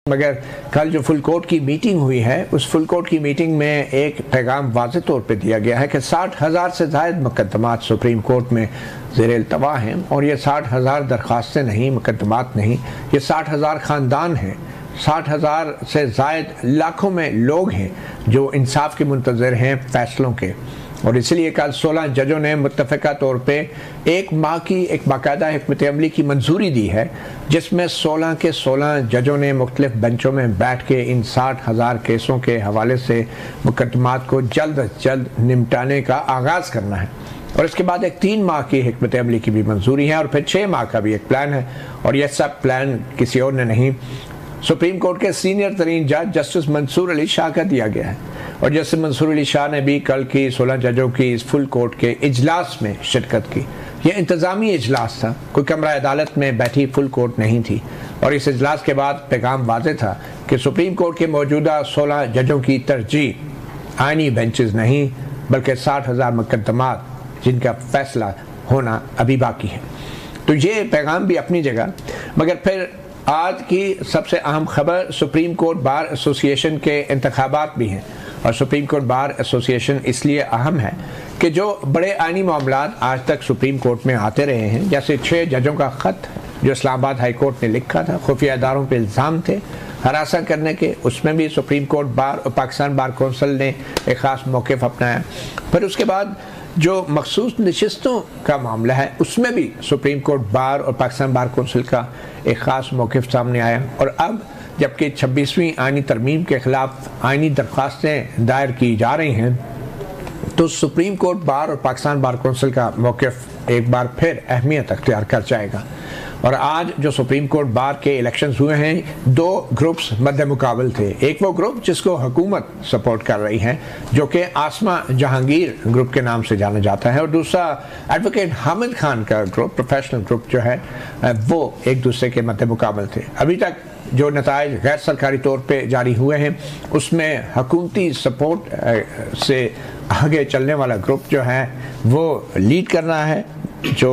मगर कल जो फुल कोर्ट की मीटिंग हुई है उस फुल कोर्ट की मीटिंग में एक पैगाम वाज़ेह तौर पे दिया गया है कि 60,000 से ज़ायद मुकदमात सुप्रीम कोर्ट में ज़ेर इल्तवा हैं और ये 60,000 दरख्वास्तें नहीं, मुकदमात नहीं, ये 60,000 ख़ानदान हैं। 60,000 से ज़ायद लाखों में लोग हैं जो इंसाफ के मुंतज़िर हैं फ़ैसलों के। और इसलिए कल 16 जजों ने मुत्तफ़िक़ा तौर पे एक माह की एक बाकायदा हिकमत अमली की मंजूरी दी है, जिसमें 16 के 16 जजों ने मुख्तलिफ बेंचों में बैठ के इन 60,000 केसों के हवाले से मुकदमात को जल्द अज जल्द निपटाने का आगाज़ करना है। और इसके बाद एक 3 माह की हिकमत अमली की भी मंजूरी है और फिर 6 माह का भी एक प्लान है। और यह सब प्लान किसी और ने नहीं, सुप्रीम कोर्ट के सीनियर तरीन जज जस्टिस मंसूर अली शाह का दिया गया है। और जस्टिस मंसूर अली शाह ने भी कल की 16 जजों की इस फुल कोर्ट के इजलास में शिरकत की। यह इंतज़ामी इजलास था, कोई कमरा अदालत में बैठी फुल कोर्ट नहीं थी। और इस इजलास के बाद पैगाम वाज़ेह था कि सुप्रीम कोर्ट के मौजूदा 16 जजों की तरजीह आईनी बेंचेस नहीं बल्कि 60,000 मुकदमात जिनका फैसला होना अभी बाकी है। तो ये पैगाम भी अपनी जगह, मगर फिर आज की सबसे अहम खबर सुप्रीम कोर्ट बार एसोसिएशन के इंतखाबात भी हैं। और सुप्रीम कोर्ट बार एसोसिएशन इसलिए अहम है कि जो बड़े आईनी मामलात आज तक सुप्रीम कोर्ट में आते रहे हैं, जैसे 6 जजों का ख़त जो इस्लामाबाद हाई कोर्ट ने लिखा था, खुफिया इदारों पर इल्ज़ाम थे हरासा करने के, उसमें भी सुप्रीम कोर्ट बार और पाकिस्तान बार कौंसिल ने एक ख़ास मौक़िफ़ अपनाया। फिर उसके बाद जो मखसूस नशिस्तों का मामला है उसमें भी सुप्रीम कोर्ट बार और पाकिस्तान बार कौंसिल का एक ख़ास मौक़िफ़ सामने आया। और अब जबकि 26वीं आईनी तरमीम के ख़िलाफ़ आईनी दरख्वास्तें दायर की जा रही हैं, तो सुप्रीम कोर्ट बार और पाकिस्तान बार कौंसिल का मौक़िफ़ एक बार फिर अहमियत अख्तियार कर जाएगा। और आज जो सुप्रीम कोर्ट बार के इलेक्शंस हुए हैं, 2 ग्रुप्स मद्दे मुकाबल थे। एक वो ग्रुप जिसको हुकूमत सपोर्ट कर रही है जो कि आसमा जहांगीर ग्रुप के नाम से जाना जाता है, और दूसरा एडवोकेट हामिद खान का ग्रुप, प्रोफेशनल ग्रुप जो है वो एक दूसरे के मद्दे मुकाबल थे। अभी तक जो नताइज गैर सरकारी तौर पे जारी हुए हैं उसमें हुकूमती सपोर्ट से आगे चलने वाला ग्रुप जो है वो लीड कर रहा है। जो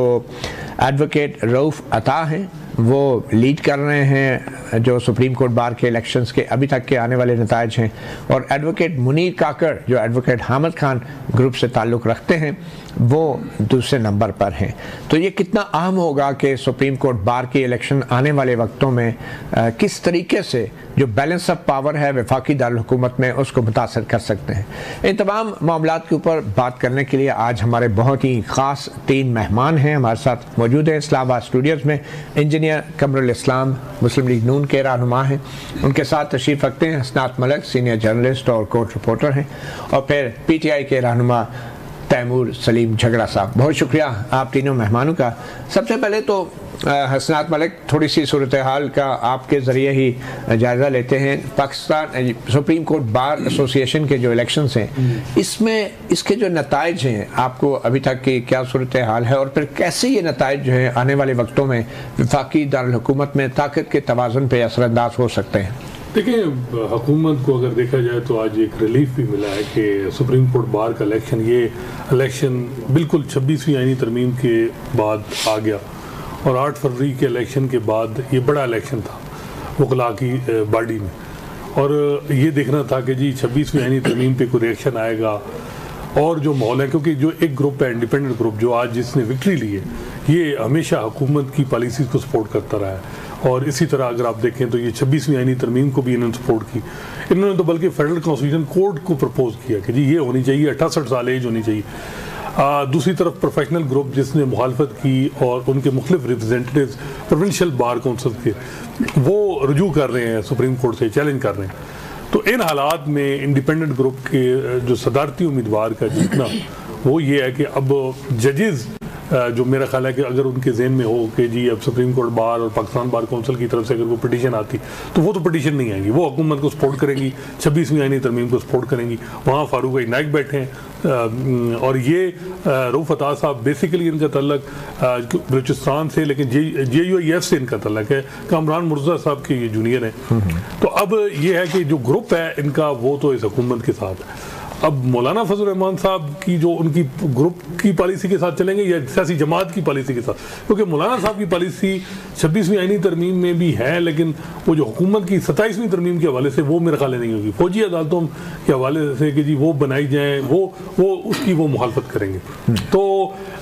एडवोकेट रऊफ़ अता हैं वो लीड कर रहे हैं जो सुप्रीम कोर्ट बार के इलेक्शंस के अभी तक के आने वाले नताइज हैं, और एडवोकेट मुनीर काकड़ जो एडवोकेट हामिद खान ग्रुप से ताल्लुक़ रखते हैं वो दूसरे नंबर पर हैं। तो ये कितना अहम होगा कि सुप्रीम कोर्ट बार के इलेक्शन आने वाले वक्तों में किस तरीके से जो बैलेंस ऑफ पावर है वफाकी दारुल हुकूमत में उसको मुतासर कर सकते हैं। इन तमाम मामलात के ऊपर बात करने के लिए आज हमारे बहुत ही ख़ास 3 मेहमान हैं हमारे साथ मौजूद हैं इस्लामाबाद स्टूडियोज़ में। इंजीनियर कमरुल इस्लाम मुस्लिम लीग नून के रहनुमा हैं, उनके साथ तशरीफ़ रखते हैं हसनात मलिक सीनियर जर्नलिस्ट और कोर्ट रिपोर्टर हैं, और फिर PTI के रहनुमा तैमूर सलीम झगड़ा साहब। बहुत शुक्रिया आप तीनों मेहमानों का। सबसे पहले तो हसनात मलिक, थोड़ी सी सूरत हाल का आपके ज़रिए ही जायज़ा लेते हैं। Pakistan supreme court bar association के जो इलेक्शंस हैं इसमें इसके जो नताइज हैं आपको अभी तक की क्या सूरत हाल है, और फिर कैसे ये नताइज जो है आने वाले वक्तों में वफाकी दारुल हुकूमत में ताकत के तवाज़ुन पे असरअंदाज हो सकते हैं? देखिए, हुकूमत को अगर देखा जाए तो आज एक रिलीफ भी मिला है कि सुप्रीम कोर्ट बार का इलेक्शन बिल्कुल 26वीं आईनी तरमीम के बाद आ गया, और 8 फरवरी के इलेक्शन के बाद ये बड़ा इलेक्शन था वकला की बॉडी में। और ये देखना था कि जी 26वीं आईनी तरमीम पे कोई रिएक्शन आएगा, और जो माहौल है, क्योंकि जो एक ग्रुप है इंडिपेंडेंट ग्रुप जो आज जिसने विक्ट्री ली है ये हमेशा हुकूमत की पॉलिसीज़ को सपोर्ट करता रहा है। और इसी तरह अगर आप देखें तो ये 26वीं आईनी तरमीम को भी इन्होंने सपोर्ट की। इन्होंने तो बल्कि फेडरल कॉन्स्टिट्यूशन कोर्ट को प्रपोज किया कि जी ये होनी चाहिए, 68 साल एज होनी चाहिए। दूसरी तरफ प्रोफेशनल ग्रुप जिसने मुखालफत की और उनके मुख्तलिफ रिप्रेजेंटेटिव्स प्रोविंशियल बार काउंसिल के वो रजू कर रहे हैं सुप्रीम कोर्ट से, चैलेंज कर रहे हैं। तो इन हालात में इंडिपेंडेंट ग्रुप के जो सदारती उम्मीदवार का जीतना वो ये है कि अब जजेस जो मेरा ख्याल है कि अगर उनके जहन में हो कि जी अब सुप्रीम कोर्ट बार और पाकिस्तान बार कौंसिल की तरफ से अगर कोई पिटीशन आती तो वो तो पिटीशन नहीं आएगी, वो हुकूमत को सपोर्ट करेंगी, 26वीं आईनी तरमीम को सपोर्ट करेंगी। वहाँ फारूक नाइक बैठे हैं, और ये रऊफ़ अता साहब बेसिकली इनका तल्लक बलूचिस्तान से, लेकिन JUIF से इनका तल्लक है। कामरान मुर्तज़ा साहब के ये जूनियर हैं। तो अब ये है कि जो ग्रुप है इनका वो तो इस हुकूमत के साथ है। अब मौलाना फजल रहमान साहब की जो उनकी ग्रुप की पॉलिसी के साथ चलेंगे या सियासी जमात की पॉलिसी के साथ, क्योंकि मौलाना साहब की पॉलिसी 26वीं आईनी तरमीम में भी है, लेकिन वो जो हुकूमत की 27वीं तरमीम के हवाले से वो मेरे ख्याल नहीं होगी। फौजी अदालतों के हवाले से कि जी वो बनाई जाए, वो उसकी वो मुखालफत करेंगे। तो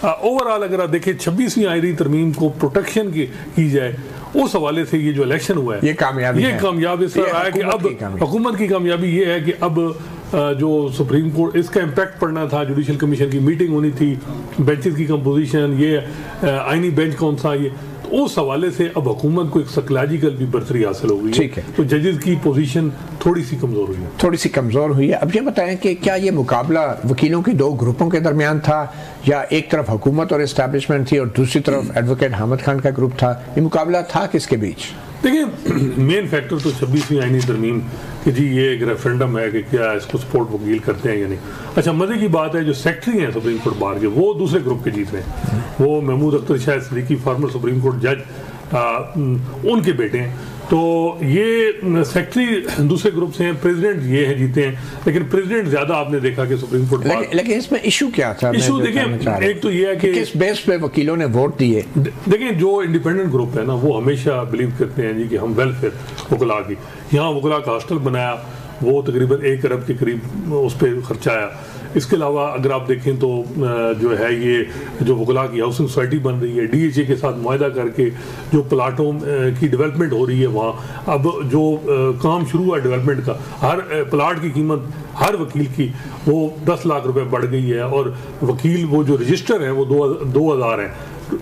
ओवरऑल अगर आप देखें 26वीं आईनी तरमीम को प्रोटेक्शन की जाए, उस हवाले से ये जो इलेक्शन हुआ है ये कामयाबी इस तरह आया कि अब हुकूमत की कामयाबी ये है कि अब जो सुप्रीम कोर्ट, इसका इम्पैक्ट पड़ना था, जुडिशल कमीशन की मीटिंग होनी थी, बेंचेस की कंपोजिशन, ये आईनी बेंच कौन सा, ये तो उस हवाले से अब हुकूमत को एक साइकोलॉजिकल भी बर्तरी हासिल हो गई है। तो जजेस की पोजीशन थोड़ी सी कमज़ोर हुई है। अब ये बताएं कि क्या ये मुकाबला वकीलों की दो ग्रुपों के दरमियान था, या एक तरफ हुकूमत और एस्टैब्लिशमेंट थी और दूसरी तरफ एडवोकेट हामिद खान का ग्रुप था? ये मुकाबला था किसके बीच? देखिए, मेन फैक्टर तो 26वीं आईनी तरमीम कि जी ये एक रेफरेंडम है कि क्या इसको सपोर्ट वकील करते हैं या नहीं। अच्छा, मजे की बात है जो सेक्रेटरी हैं सुप्रीम कोर्ट बार के, वो दूसरे ग्रुप के जीत रहे हैं। वो Mahmood Akhtar Shah Siddiqui, former supreme court जज, उनके बेटे हैं। तो ये सेक्रेटरी दूसरे ग्रुप से हैं, प्रेसिडेंट ये है जीते हैं, लेकिन प्रेसिडेंट ज्यादा आपने देखा कि सुप्रीम कोर्ट लेकिन इसमें इशू क्या था? इशू देखिए, एक तो ये है कि किस बेस पे वकीलों ने वोट दिए। देखिए, जो इंडिपेंडेंट ग्रुप है ना, वो हमेशा बिलीव करते हैं जी कि हम वेलफेयर वकला की, यहाँ वकला का हॉस्टल बनाया, वो तकरीबन 1 अरब के करीब उस पर खर्चा आया। इसके अलावा अगर आप देखें तो जो है ये जो वकला की हाउसिंग सोसाइटी बन रही है, DHA के साथ मुआहदा करके जो प्लाटों की डेवलपमेंट हो रही है वहाँ, अब जो काम शुरू हुआ डेवलपमेंट का, हर प्लाट की कीमत हर वकील की वो 10 लाख रुपए बढ़ गई है, और वकील वो जो रजिस्टर हैं वो 2000 हैं,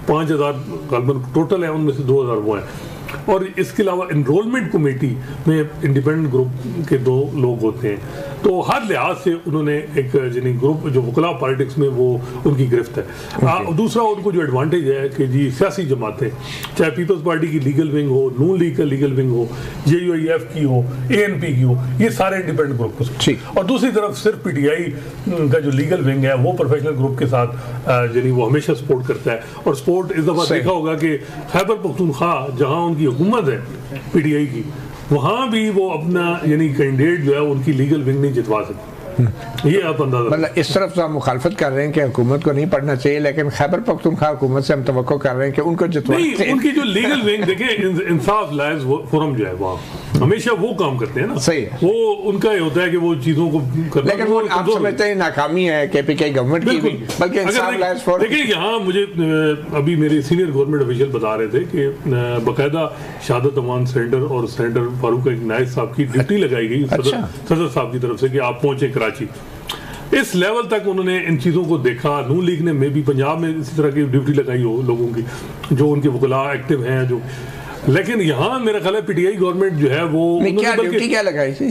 5000 टोटल है, उनमें से 2000 वो हैं। और इसके अलावा एनरोलमेंट कमेटी में इंडिपेंडेंट ग्रुप के 2 लोग होते हैं। तो हर लिहाज से उन्होंने एक यानी ग्रुप जो वकला पॉलिटिक्स में वो उनकी गिरफ्त है। दूसरा उनको जो एडवांटेज है कि जी सियासी जमातें, चाहे पीपल्स पार्टी की लीगल विंग हो, नून लीग का लीगल विंग हो, JUIF की हो, ANP की हो, ये सारे इंडिपेंडेंट ग्रुप को, और दूसरी तरफ सिर्फ PTI का जो लीगल विंग है वो प्रोफेशनल ग्रुप के साथ यानी वो हमेशा सपोर्ट करता है। और सपोर्ट इस दफा देखा होगा कि खैबर पख्तूनख्वा जहाँ उनकी हुकूमत है PTI की, वहाँ भी वो अपना यानी कैंडिडेट जो है उनकी लीगल विंग नहीं जितवा सकती। ये आप अंदाजा, मतलब इस तरफ तो हम मुखालफत कर रहे हैं कि हुकूमत को नहीं पढ़ना चाहिए, लेकिन खैबर पख्तूनख्वा हुकूमत से हम तवक्को कर रहे हैं कि उनको जितवाना चाहिए। उनकी जो लीगल विंग देखें, इंसाफ लायज फोरम जो है वहाँ हमेशा वो काम करते हैं ना, सही है, वो उनका ये होता है कि वो चीजों को करना, लेकिन वो आप समझते हैं नाकामी है KPK गवर्नमेंट की भी, बल्कि इंसाफ लायज फोरम। देखिए, यहाँ मुझे अभी मेरे सीनियर गवर्नमेंट ऑफिशियल बता रहे थे कि बाकायदा शहादत अमान सेंटर और सेंटर फारूक नायक साहब की ड्यूटी लगाई गई सदर साहब की तरफ से कि आप पहुंचे कराची। इस लेवल तक उन्होंने इन चीज़ों को देखा। नून लीग ने में भी पंजाब में इसी तरह की ड्यूटी लगाई हो लोगों की जो उनके वकला एक्टिव हैं जो, लेकिन यहाँ मेरा ख्याल है PTI गवर्नमेंट जो है वो क्या लगाई थी?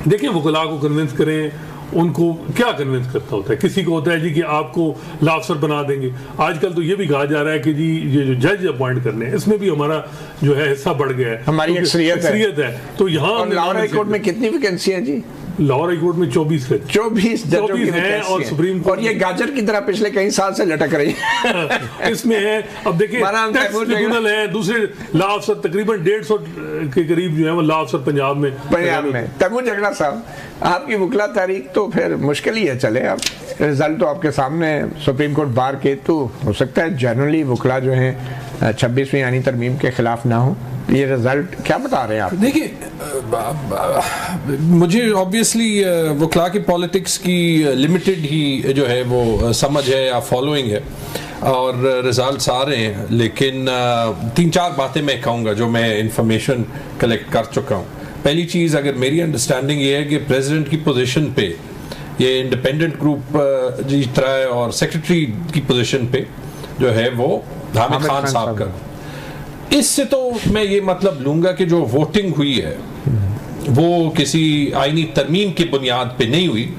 देखिए, वकला को कन्विंस करें, उनको क्या कन्विंस करता होता है, किसी को होता है जी कि आपको लॉ अफसर बना देंगे। आजकल तो ये भी कहा जा रहा है कि जी ये जो जज अपॉइंट करने हैं इसमें भी हमारा जो है हिस्सा बढ़ गया है, हमारी अक्सरियत है। तो यहाँ लाहौर हाई कोर्ट में कितनी वैकेंसी है जी? लाहौर हाई कोर्ट में 24 हैं और सुप्रीम कोर्ट, और ये गाजर की तरह पिछले कई साल से लटक रही है। इसमें है, अब देखिए ट्रिब्यूनल है, दूसरे लॉ अफसर तकरीबन 150 के करीब जो है वो लॉ अफसर पंजाब में। तैमूर झगड़ा साहब, आपकी वकला तारीख तो फिर मुश्किल ही है, चले अब रिजल्ट तो आपके सामने, सुप्रीम कोर्ट बार के, तो हो सकता है जनरली वकला जो है 26वीं आईनी तरमीम के खिलाफ ना हो। ये रिजल्ट क्या बता रहे हैं आप? देखिए, मुझे ऑब्वियसली वकला की पॉलिटिक्स की लिमिटेड ही जो है वो समझ है या फॉलोइंग है, और रिजल्ट्स आ रहे हैं, लेकिन 3-4 बातें मैं कहूँगा जो मैं इंफॉर्मेशन कलेक्ट कर चुका हूँ। पहली चीज़, अगर मेरी अंडरस्टैंडिंग ये है कि प्रेसिडेंट की पोजीशन पे ये इंडिपेंडेंट ग्रुप जीत रहा है, और सेक्रेटरी की पोजीशन पे जो है वो हामिद खान साहब का। इससे तो मैं ये मतलब लूंगा कि जो वोटिंग हुई है वो किसी आईनी तरमीम की बुनियाद पे नहीं हुई,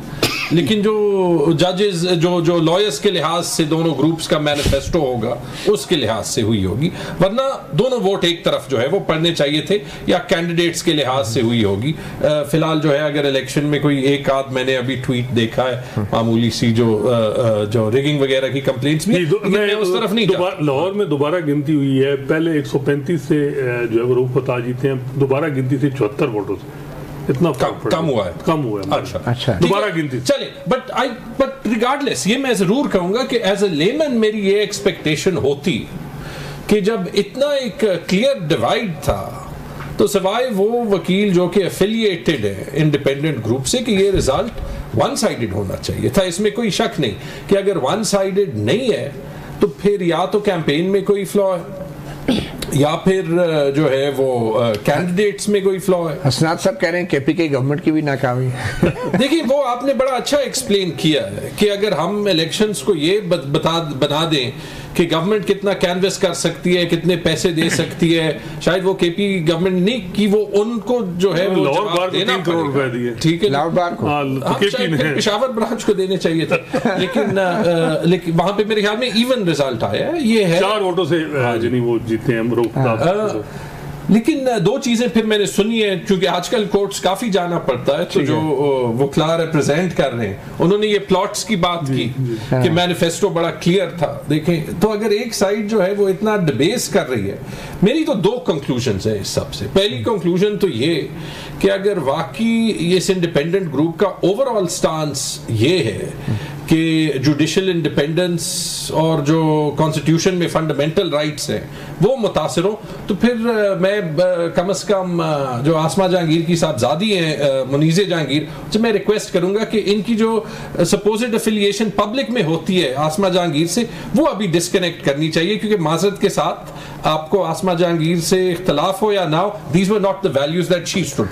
लेकिन जो जजेस जो लॉयर्स के लिहाज से दोनों ग्रुप्स का मैनिफेस्टो होगा उसके लिहाज से हुई होगी, वरना दोनों वोट एक तरफ जो है वो पड़ने चाहिए थे, या कैंडिडेट्स के लिहाज से हुई होगी। फिलहाल जो है अगर इलेक्शन में कोई एक आध मैंने अभी ट्वीट देखा है मामूली सी जो रिगिंग वगैरह की कंप्लेंट्स भी, मैं उस तरफ नहीं। लाहौर में दोबारा गिनती हुई है, पहले 135 से जो है वो रूप फता जीते हैं, दोबारा गिनती से 74 वोटों से इतना कम हुआ है, कम हुआ है। अच्छा दोबारा गिनती चले, बट रिगार्डलेस ये मैं जरूर कहूंगा कि एज ए लेमन मेरी ये एक्सपेक्टेशन होती कि जब इतना एक क्लियर डिवाइड था तो सिवाय वो वकील जो कि एफिलिएटेड है इंडिपेंडेंट ग्रुप से कि ये रिजल्ट वन साइडेड होना चाहिए था, इसमें कोई शक नहीं कि अगर वन साइडेड नहीं है तो फिर या तो कैंपेन में कोई फ्लॉ है या फिर जो है वो कैंडिडेट्स में कोई फ्लॉ है। हसनात साहब कह रहे हैं केपी की गवर्नमेंट की भी नाकामी देखिए वो आपने बड़ा अच्छा एक्सप्लेन किया है कि अगर हम इलेक्शंस को ये बना दें कि गवर्नमेंट कितना कैनवस कर सकती है, कितने पैसे दे सकती है, शायद वो केपी गवर्नमेंट नहीं कि वो उनको जो है वो जवाब देना 3 करोड़ रुपए दिए, ठीक है, लाहौर बार को पेशावर ब्रांच को देने चाहिए थे लेकिन वहां पे मेरे ख्याल में इवन रिजल्ट आया है, ये है 4 वोटों से जिन्हीं वो जीते हैं रोकता। लेकिन दो चीजें फिर मैंने सुनी है, क्योंकि आजकल कोर्ट्स काफी जाना पड़ता है, तो जो वकला रिप्रेजेंट कर रहे हैं उन्होंने ये प्लॉट्स की बात की कि मैनिफेस्टो बड़ा क्लियर था। देखें तो अगर एक साइड जो है वो इतना डिबेस कर रही है, मेरी तो 2 कंक्लूजन्स हैं इस सबसे। पहली कंक्लूजन तो ये कि अगर वाकई इस इंडिपेंडेंट ग्रुप का ओवरऑल स्टांस ये है कि जुडिशल इंडिपेंडेंस और जो कॉन्स्टिट्यूशन में फंडामेंटल राइट्स हैं वो मुतासिर हो, तो फिर मैं कम से कम जो आसमा जहांगीर की साहबजादी हैं मुनीज़े जहांगीर, तो मैं रिक्वेस्ट करूंगा कि इनकी जो सपोज्ड एफिलिएशन पब्लिक में होती है आसमा जहांगीर से, वो अभी डिस्कनेक्ट करनी चाहिए, क्योंकि माजरत के साथ आपको आसमा जहांगीर से इख्तलाफ हो या ना हो, these were not the values that she stood